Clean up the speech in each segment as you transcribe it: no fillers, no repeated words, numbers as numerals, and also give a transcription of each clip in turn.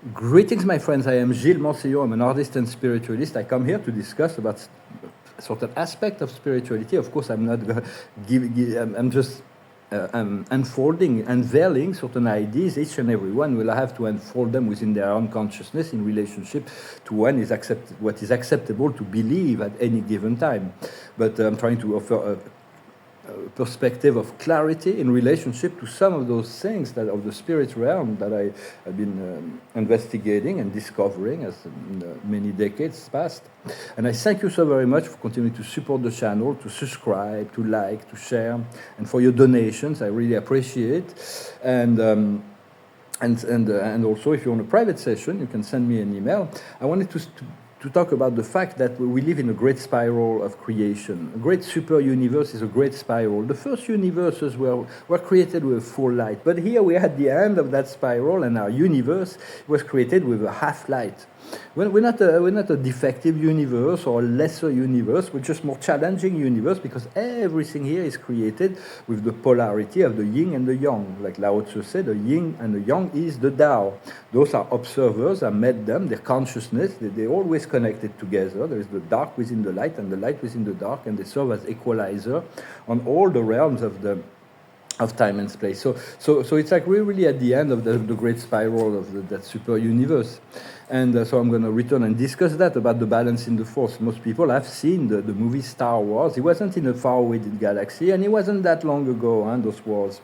Greetings, my friends. I am Gilles Mancillon. I'm an artist and spiritualist. I come here to discuss about a certain aspect of spirituality. Of course, I'm not I'm just unfolding, unveiling certain ideas. Each and every one will have to unfold them within their own consciousness in relationship to what is acceptable to believe at any given time. But I'm trying to offer a perspective of clarity in relationship to some of those things that of the spirit realm that I have been investigating and discovering as many decades past. And I thank you so very much for continuing to support the channel, to subscribe, to like, to share, and for your donations. I really appreciate. And also, if you want a private session, you can send me an email. I wanted to talk about the fact that we live in a great spiral of creation. A great super universe is a great spiral. The first universes were created with full light, but here we are at the end of that spiral, and our universe was created with a half light. We're not a defective universe or a lesser universe. We're just more challenging universe because everything here is created with the polarity of the yin and the yang. Like Lao Tzu said, the yin and the yang is the Tao. Those are observers. I met them. Their consciousness, they're always connected together. There is the dark within the light and the light within the dark, and they serve as equalizer on all the realms of time and space. So it's like we're really at the end of the great spiral of that super universe. And so I'm going to return and discuss that about the balance in the force. Most people have seen the movie Star Wars. It wasn't in a faraway galaxy, and it wasn't that long ago, those wars.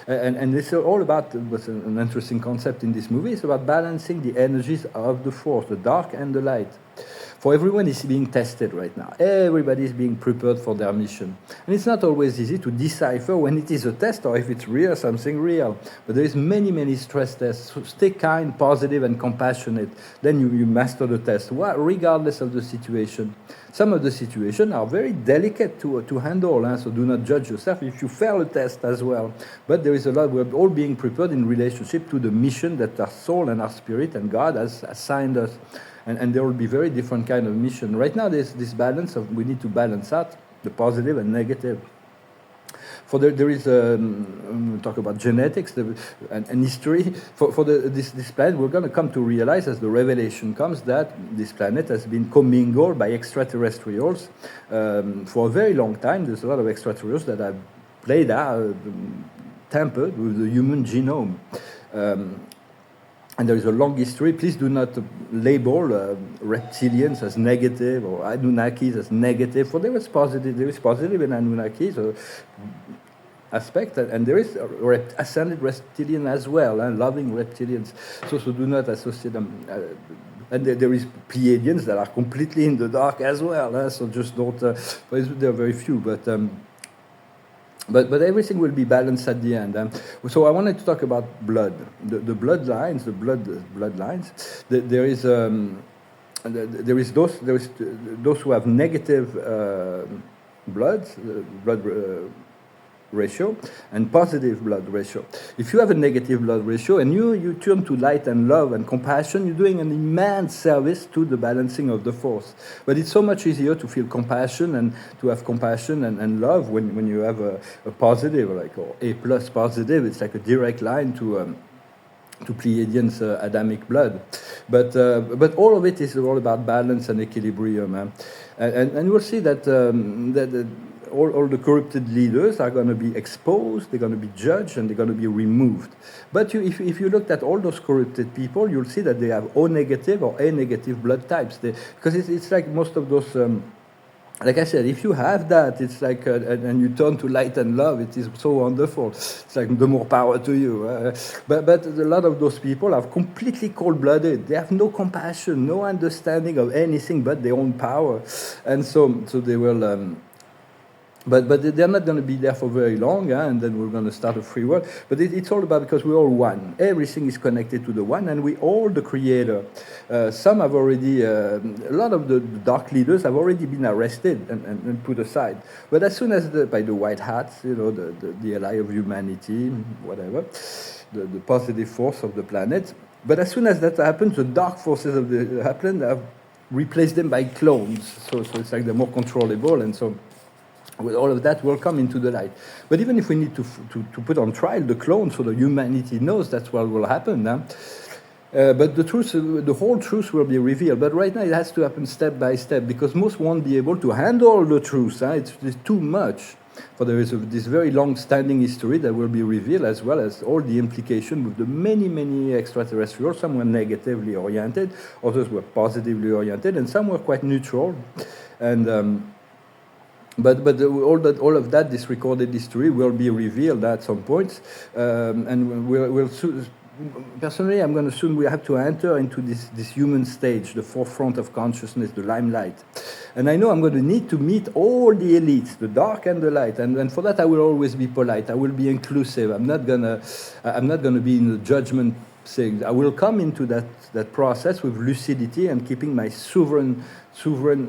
And it's all about, what's an interesting concept in this movie, it's about balancing the energies of the force, the dark and the light. For everyone is being tested right now. Everybody is being prepared for their mission. And it's not always easy to decipher when it is a test or if it's real, something real. But there is many stress tests. So stay kind, positive, and compassionate. Then you master the test, regardless of the situation. Some of the situations are very delicate to handle, so do not judge yourself if you fail a test as well. But there is a lot, we're all being prepared in relationship to the mission that our soul and our spirit and God has assigned us. And there will be very different kind of mission. Right now, there's this balance of we need to balance out the positive and negative. For there is talk about genetics and history. For this planet, we're going to come to realize as the revelation comes that this planet has been commingled by extraterrestrials for a very long time. There's a lot of extraterrestrials that have played out, tampered with the human genome. And there is a long history. Please do not label reptilians as negative or Anunnakis as negative. For there is positive in Anunnakis aspect, and there is ascended reptilian as well, and loving reptilians. So do not associate them. And there is Pleiadians that are completely in the dark as well. So just don't. There are very few, but everything will be balanced at the end. So I wanted to talk about blood, the bloodlines, There is those who have negative blood ratio and positive blood ratio. If you have a negative blood ratio and you turn to light and love and compassion, you're doing an immense service to the balancing of the force. But it's so much easier to feel compassion and to have compassion and love when you have a positive, like or A+ positive. It's like a direct line to Pleiadians' Adamic blood. But all of it is all about balance and equilibrium. And we'll see that all the corrupted leaders are going to be exposed, they're going to be judged, and they're going to be removed. But if you looked at all those corrupted people, you'll see that they have O negative or A negative blood types. Because it's like most of those, like I said, if you have that, it's like, and you turn to light and love, it is so wonderful. It's like the more power to you. But a lot of those people are completely cold-blooded. They have no compassion, no understanding of anything but their own power. And so they will... But they're not going to be there for very long, and then we're going to start a free world. But it's all about because we're all one. Everything is connected to the one, and we all the creator. Some have already, a lot of the dark leaders have already been arrested and put aside. But as soon as by the white hats, the ally of humanity, whatever, the positive force of the planet. But as soon as that happens, the dark forces of the happen have replaced them by clones. So it's like they're more controllable, and so. With all of that will come into the light. But even if we need to put on trial the clones so the humanity knows that's what will happen, But the truth, the whole truth will be revealed. But right now it has to happen step by step because most won't be able to handle the truth. It's too much. For there is this very long-standing history that will be revealed, as well as all the implication with the many, many extraterrestrials. Some were negatively oriented, others were positively oriented, and some were quite neutral. And all of that, this recorded history, will be revealed at some point, and we'll personally, I'm going to soon we have to enter into this human stage, the forefront of consciousness, the limelight. And I know I'm going to need to meet all the elites, the dark and the light. And for that, I will always be polite. I will be inclusive. I'm not gonna be in the judgment thing. I will come into that process with lucidity and keeping my sovereign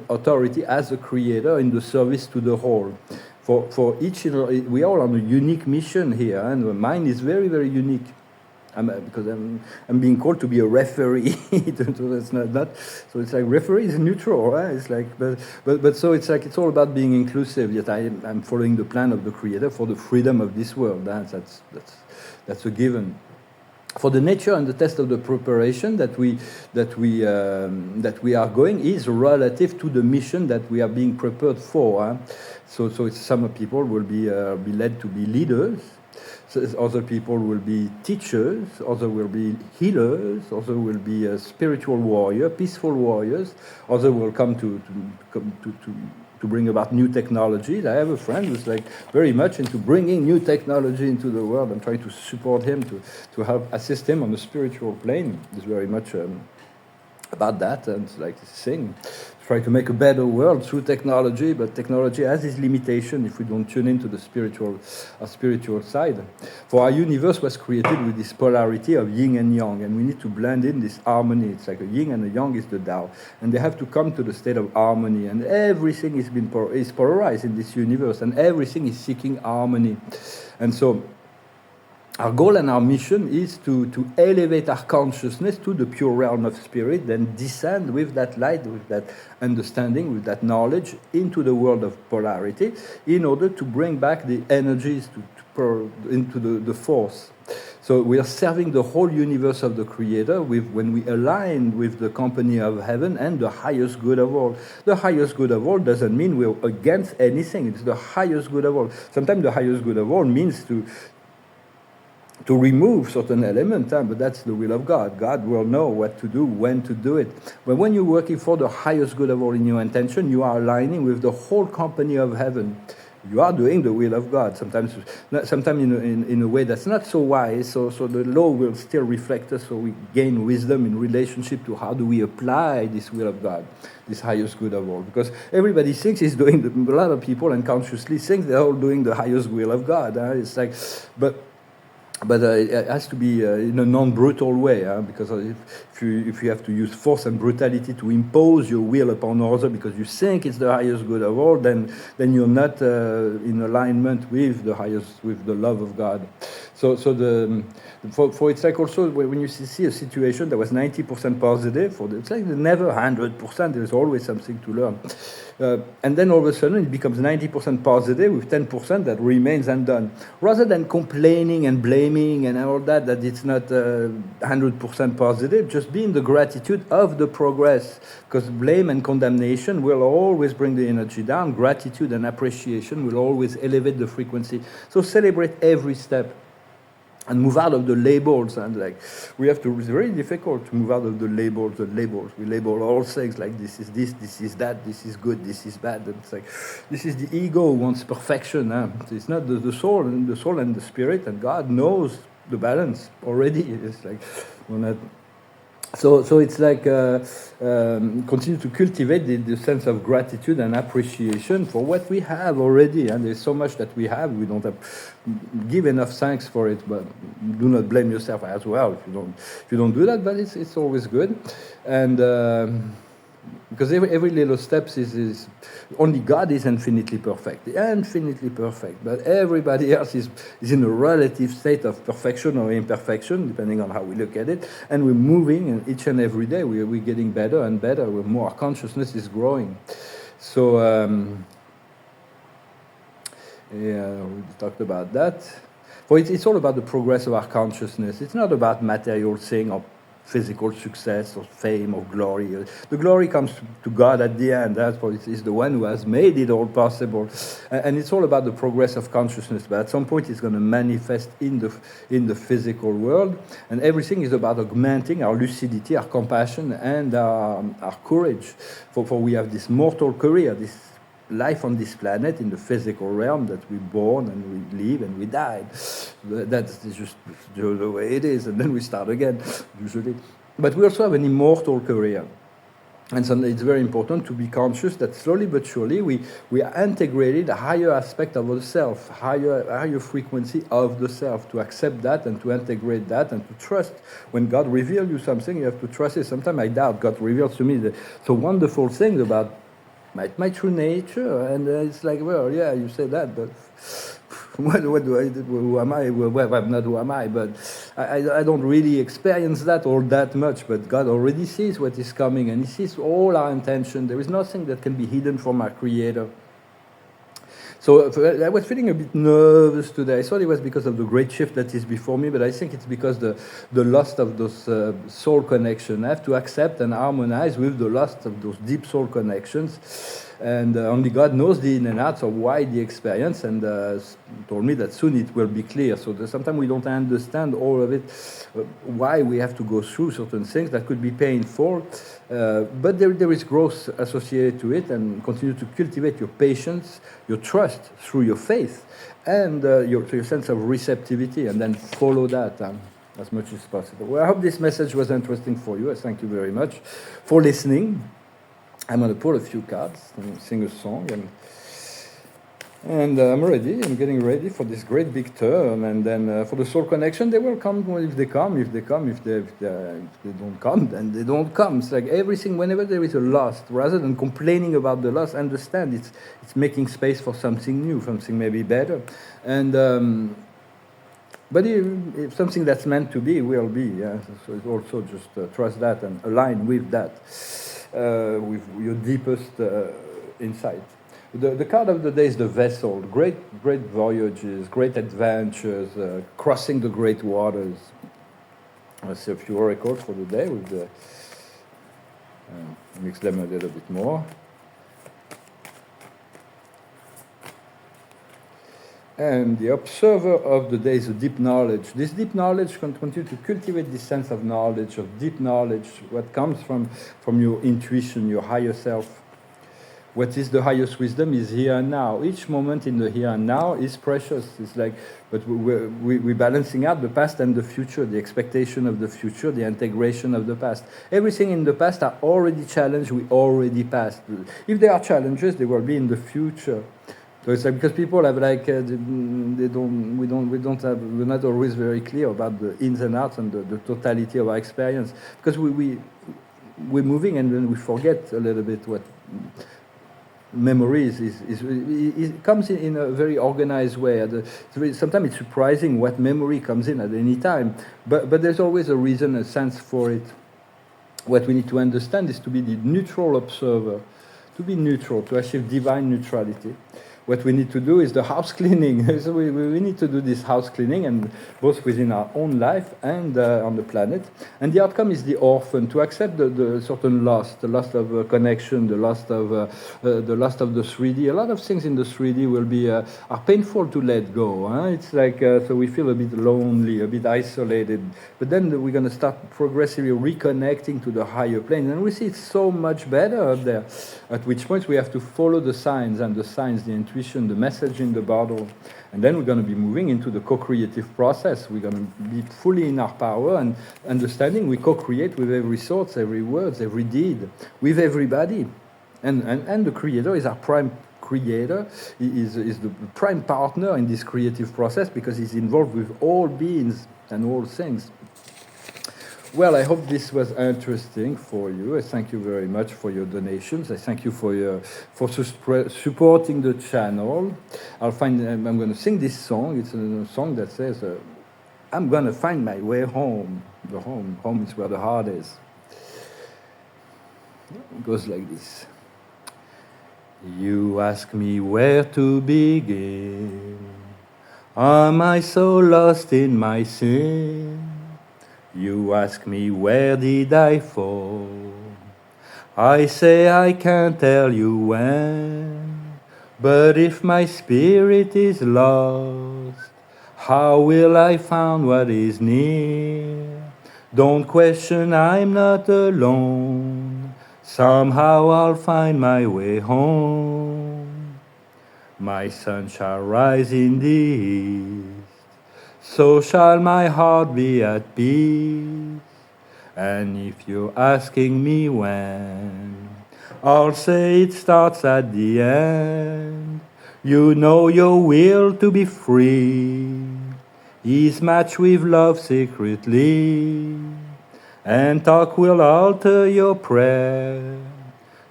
authority as a creator in the service to the whole. For each, we are all on a unique mission here, and mine is very, very unique. Because I'm being called to be a referee. So it's not. So it's like referee is neutral, right? It's like, but so it's like it's all about being inclusive. Yet I'm following the plan of the Creator for the freedom of this world. That's a given. For the nature and the test of the preparation that we are going is relative to the mission that we are being prepared for. So it's, some people will be led to be leaders. So other people will be teachers, others will be healers, others will be spiritual warriors, peaceful warriors, others will come to bring about new technologies. I have a friend who's like very much into bringing new technology into the world and trying to support him, to help assist him on the spiritual plane. It's very much about that, and it's like this thing. Try to make a better world through technology, but technology has its limitation if we don't tune into the spiritual side. For our universe was created with this polarity of yin and yang, and we need to blend in this harmony. It's like a yin and a yang is the Tao, and they have to come to the state of harmony. And everything is polarized in this universe, and everything is seeking harmony. And so our goal and our mission is to elevate our consciousness to the pure realm of spirit, then descend with that light, with that understanding, with that knowledge into the world of polarity, in order to bring back the energies into the force. So we are serving the whole universe of the Creator when we align with the company of heaven and the highest good of all. The highest good of all doesn't mean we're against anything. It's the highest good of all. Sometimes the highest good of all means to remove certain elements, but that's the will of God. God will know what to do, when to do it. But when you're working for the highest good of all in your intention, you are aligning with the whole company of heaven. You are doing the will of God. Sometimes in a way that's not so wise, so the law will still reflect us, so we gain wisdom in relationship to how do we apply this will of God, this highest good of all. Because everybody thinks he's doing, a lot of people unconsciously think they're all doing the highest will of God. It's like, but it has to be in a non-brutal way, because if you have to use force and brutality to impose your will upon others because you think it's the highest good of all, then you're not in alignment with the love of God. So for it's like also when you see a situation that was 90% positive, it's like never 100%. There's always something to learn. And then all of a sudden it becomes 90% positive with 10% that remains undone. Rather than complaining and blaming and all that it's not 100% positive, just be in the gratitude of the progress. Because blame and condemnation will always bring the energy down. Gratitude and appreciation will always elevate the frequency. So celebrate every step. And move out of the labels, and like it's very difficult to move out of the labels. We label all things like this is that, this is good, this is bad. And it's like this is the ego who wants perfection. It's not the soul and the spirit, and God knows the balance already. It's like we're not. So it's like continue to cultivate the sense of gratitude and appreciation for what we have already. And there's so much that we have. We don't have give enough thanks for it, but do not blame yourself as well if you don't do that. But it's always good, and because every little steps is only God is infinitely perfect, but everybody else is in a relative state of perfection or imperfection, depending on how we look at it. And we're moving, and each and every day we're getting better and better. Our consciousness is growing. So we talked about that. For it's all about the progress of our consciousness. It's not about material thing or physical success or fame or glory. The glory comes to God at the end. That's what is the one who has made it all possible. And it's all about the progress of consciousness. But at some point, it's going to manifest in the physical world. And everything is about augmenting our lucidity, our compassion, and our courage. For we have this mortal career, this life on this planet in the physical realm, that we're born and we live and we die. That's just the way it is, and then we start again, usually. But we also have an immortal career. And so it's very important to be conscious that slowly but surely we are integrated a higher aspect of the self, higher frequency of the self, to accept that and to integrate that and to trust. When God reveals you something, you have to trust it. Sometimes I doubt. God reveals to me the wonderful things about my true nature, and it's like, well, yeah, you say that, but what do I do? Who am I? Well, I'm not who am I, but I don't really experience that all that much, but God already sees what is coming, and He sees all our intention. There is nothing that can be hidden from our Creator. So I was feeling a bit nervous today. I thought it was because of the great shift that is before me, but I think it's because the loss of those soul connections. I have to accept and harmonize with the loss of those deep soul connections. And only God knows the in and outs of why the experience, and told me that soon it will be clear. So sometimes we don't understand all of it, why we have to go through certain things that could be painful. But there is growth associated to it, and continue to cultivate your patience, your trust through your faith, and your sense of receptivity, and then follow that as much as possible. Well, I hope this message was interesting for you. I thank you very much for listening. I'm going to pull a few cards and sing a song, and I'm ready. I'm getting ready for this great big turn, and then for the soul connection, they will come if they come. If they don't come, then they don't come. It's like everything. Whenever there is a loss, rather than complaining about the loss, understand it's making space for something new, something maybe better, and. But if something that's meant to be will be. Yeah? So it's also just trust that and align with that. With your deepest insight. The card of the day is the vessel. Great voyages, great adventures, crossing the great waters. I see a few oracles for the day. With the mix them a little bit more. And the observer of the day is a deep knowledge. This deep knowledge can continue to cultivate this sense of knowledge, of deep knowledge, what comes from your intuition, your higher self. What is the highest wisdom is here and now. Each moment in the here and now is precious. It's like, but we're balancing out the past and the future, the expectation of the future, the integration of the past. Everything in the past are already challenged, we already passed. If there are challenges, they will be in the future. So it's like, because people have like we're not always very clear about the ins and outs and the totality of our experience, because we're moving and then we forget a little bit what memories it comes in a very organized way. Sometimes it's surprising what memory comes in at any time, but there's always a reason, a sense for it. What we need to understand is to be the neutral observer, to be neutral, to achieve divine neutrality. What we need to do is the house cleaning. So we need to do this house cleaning, and both within our own life and on the planet. And the outcome is the orphan, to accept the certain loss, the loss of connection, the loss of the 3D. A lot of things in the 3D will be are painful to let go. Huh? It's like so we feel a bit lonely, a bit isolated. But then we're going to start progressively reconnecting to the higher plane, and we see it's so much better up there. At which point we have to follow the signs, and the signs, the intuition, the message in the bottle. And then we're going to be moving into the co-creative process. We're going to be fully in our power and understanding we co-create with every thought, every word, every deed, with everybody. And the Creator is our prime creator. He is the prime partner in this creative process, because he's involved with all beings and all things. Well, I hope this was interesting for you. I thank you very much for your donations. I thank you for supporting the channel. I'm going to sing this song. It's a song that says, I'm going to find my way home. The home is where the heart is. It goes like this. You ask me where to begin. Am I so lost in my sin? You ask me where did I fall? I say I can't tell you when, but if my spirit is lost, how will I find what is near? Don't question, I'm not alone. Somehow I'll find my way home. My sun shall rise in the east, so shall my heart be at peace. And if you're asking me when, I'll say it starts at the end. You know your will to be free is matched with love secretly, and talk will alter your prayer.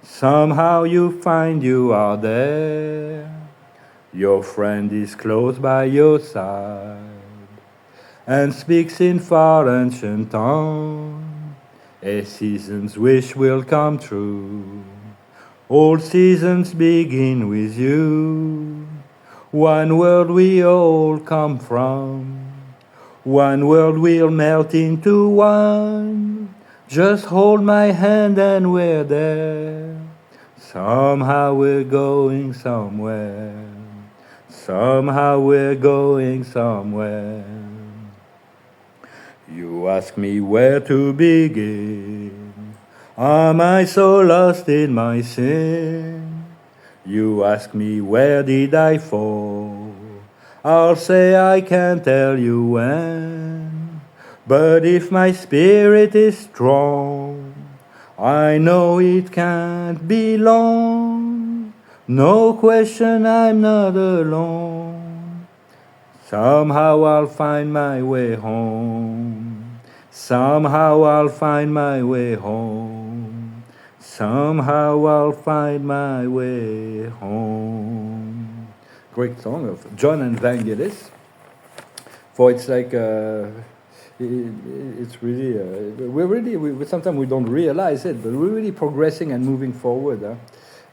Somehow you find you are there. Your friend is close by your side and speaks in far ancient tongue. A season's wish will come true. All seasons begin with you. One world we all come from. One world we'll melt into one. Just hold my hand and we're there. Somehow we're going somewhere. Somehow we're going somewhere. You ask me where to begin. Am I so lost in my sin? You ask me where did I fall? I'll say I can't tell you when. But if my spirit is strong, I know it can't be long. No question, I'm not alone. Somehow I'll find my way home. Somehow I'll find my way home. Somehow I'll find my way home. Great song of John and Vangelis. For it's like it's really sometimes we don't realize it, but we're really progressing and moving forward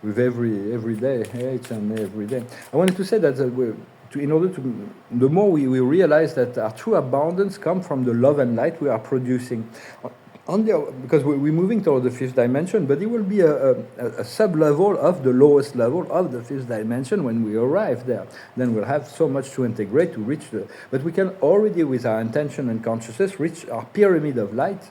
with every day, each and every day. I wanted to say that the more we realize that our true abundance comes from the love and light we are producing. Because we're moving toward the fifth dimension, but it will be a sub-level of the lowest level of the fifth dimension when we arrive there. Then we'll have so much to integrate to reach but we can already, with our intention and consciousness, reach our pyramid of light,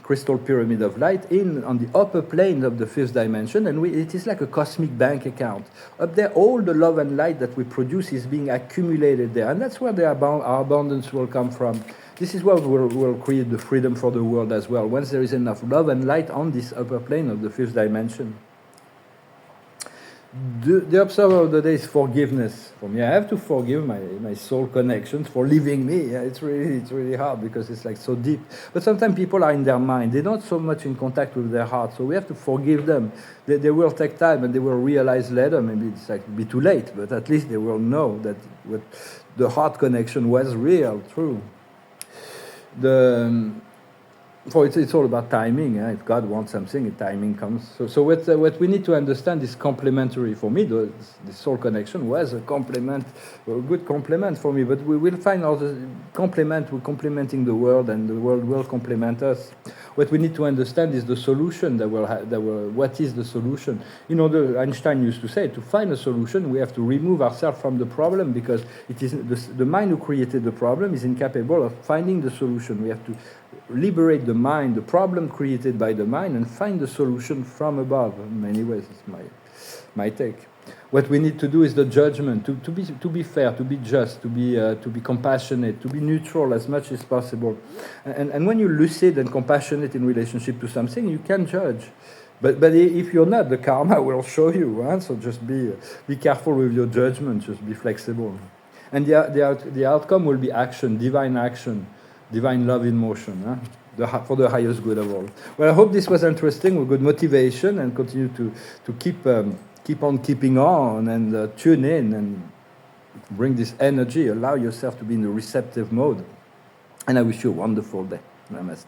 crystal pyramid of light on the upper plane of the fifth dimension, and it is like a cosmic bank account. Up there, all the love and light that we produce is being accumulated there, and that's where our abundance will come from. This is what will create the freedom for the world as well, once there is enough love and light on this upper plane of the fifth dimension. The observer of the day is forgiveness. For me, I have to forgive my soul connections for leaving me. Yeah, it's really hard because it's like so deep. But sometimes people are in their mind. They're not so much in contact with their heart. So we have to forgive them. They will take time and they will realize later. Maybe it's like be too late, but at least they will know that what the heart connection was real, true. It's all about timing. If God wants something, timing comes. So what we need to understand is complementary. For me, the soul connection was a good complement for me. But we will find all the complement. We're complementing the world, and the world will complement us. What we need to understand is the solution. What is the solution? Einstein used to say, to find a solution, we have to remove ourselves from the problem, because it is the mind who created the problem is incapable of finding the solution. We have to liberate the mind, the problem created by the mind, and find the solution from above. In many ways, it's my take. What we need to do is the judgment, to be fair, to be just, to be compassionate, to be neutral as much as possible. And when you're lucid and compassionate in relationship to something, you can judge. But if you're not, the karma will show you. So just be careful with your judgment. Just be flexible. And the outcome will be action, divine love in motion, for the highest good of all. Well, I hope this was interesting, with good motivation, and continue to keep on keeping on, and tune in and bring this energy. Allow yourself to be in a receptive mode. And I wish you a wonderful day. Namaste.